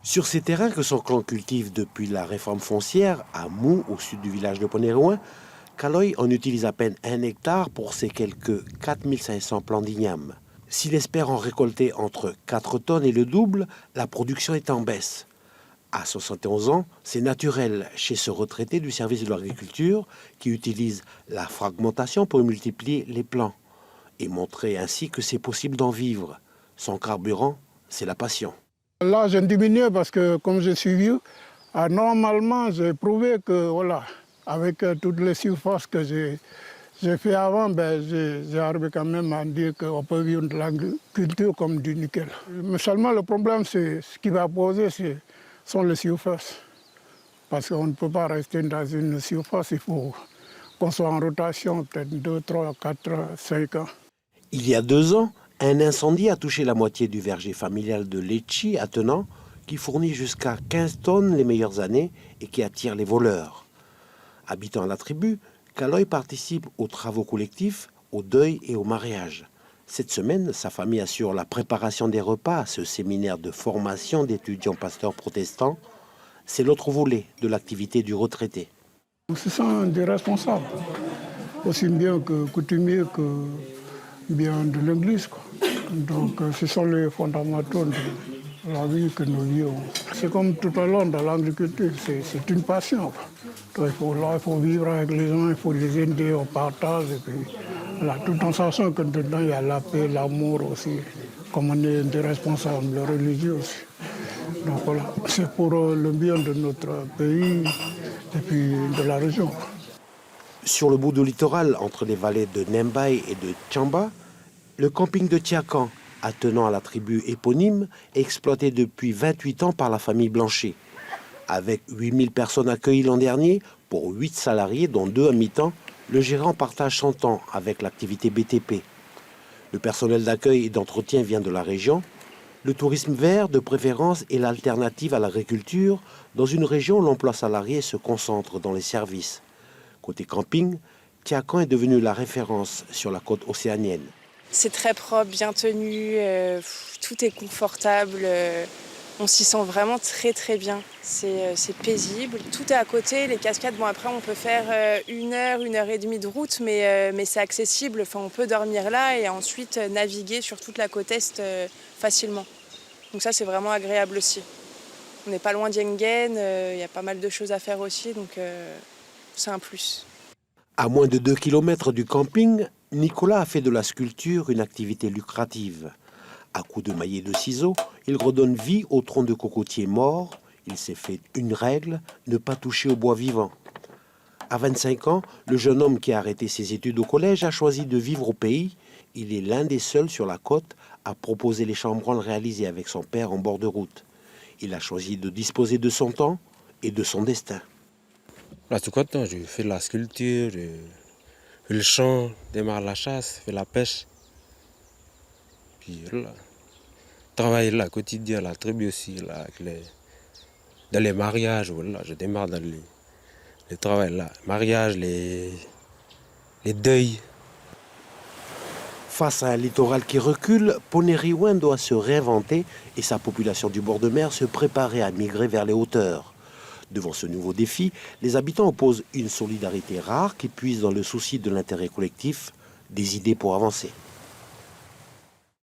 Sur ces terrains que son clan cultive depuis la réforme foncière, à Mou, au sud du village de Ponérouin, Kaloy en utilise à peine 1 hectare pour ses quelques 4500 plants d'igname. S'il espère en récolter entre 4 tonnes et le double, la production est en baisse. À 71 ans, c'est naturel chez ce retraité du service de l'agriculture qui utilise la fragmentation pour multiplier les plants et montrer ainsi que c'est possible d'en vivre. Son carburant, c'est la passion. Là, j'ai diminué parce que comme je suis vieux, normalement, j'ai prouvé que, voilà, avec toutes les surfaces que j'ai fait avant, j'ai arrivé quand même à dire qu'on peut vivre de l'agriculture comme du nickel. Mais seulement le problème, c'est ce qui va poser, sont les surfaces. Parce qu'on ne peut pas rester dans une surface, il faut qu'on soit en rotation, peut-être 2, 3, 4, 5 ans. Il y a 2 ans, un incendie a touché la moitié du verger familial de Lecci à Tenan, qui fournit jusqu'à 15 tonnes les meilleures années et qui attire les voleurs. Habitant à la tribu, Kaloy participe aux travaux collectifs, au deuil et au mariage. Cette semaine, sa famille assure la préparation des repas à ce séminaire de formation d'étudiants pasteurs protestants. C'est l'autre volet de l'activité du retraité. Ce sont des responsables, aussi bien que coutumiers que bien de l'Église. Donc ce sont les fondamentaux de la vie que nous vivons. C'est comme tout à l'heure dans l'agriculture, c'est une passion. Donc, il faut vivre avec les gens, il faut les aider au partage. Et puis, voilà, tout en sachant que dedans il y a la paix, l'amour aussi, comme on est des responsables religieux aussi. Donc voilà, c'est pour le bien de notre pays et puis de la région. Sur le bout du littoral, entre les vallées de Nembaï et de Tchamba, le camping de Tiakan, attenant à la tribu éponyme, est exploité depuis 28 ans par la famille Blanchet. Avec 8000 personnes accueillies l'an dernier, pour 8 salariés, dont 2 à mi-temps, le gérant partage son temps avec l'activité BTP. Le personnel d'accueil et d'entretien vient de la région. Le tourisme vert, de préférence, est l'alternative à l'agriculture dans une région où l'emploi salarié se concentre dans les services. Côté camping, Tiakan est devenu la référence sur la côte océanienne. C'est très propre, bien tenu, tout est confortable, on s'y sent vraiment très très bien. C'est paisible, tout est à côté, les cascades, bon après on peut faire 1 heure et demie de route, mais c'est accessible, enfin, on peut dormir là et ensuite naviguer sur toute la côte est facilement. Donc ça c'est vraiment agréable aussi. On n'est pas loin d'Yengen, il y a pas mal de choses à faire aussi, donc c'est un plus. À moins de 2 km du camping, Nicolas a fait de la sculpture une activité lucrative. À coups de maillet de ciseaux, il redonne vie au tronc de cocotier mort. Il s'est fait une règle, ne pas toucher au bois vivant. À 25 ans, le jeune homme qui a arrêté ses études au collège a choisi de vivre au pays. Il est l'un des seuls sur la côte à proposer les chambranles réalisées avec son père en bord de route. Il a choisi de disposer de son temps et de son destin. Là, tout content, je fais la sculpture, je fais le chant, démarre la chasse, je fais la pêche. Puis là, travaille là, quotidien, la tribu aussi, là, dans les mariages, voilà, je démarre dans les travail là, mariages, les deuils. Face à un littoral qui recule, Ponérouin doit se réinventer et sa population du bord de mer se préparer à migrer vers les hauteurs. Devant ce nouveau défi, les habitants opposent une solidarité rare qui puise dans le souci de l'intérêt collectif, des idées pour avancer.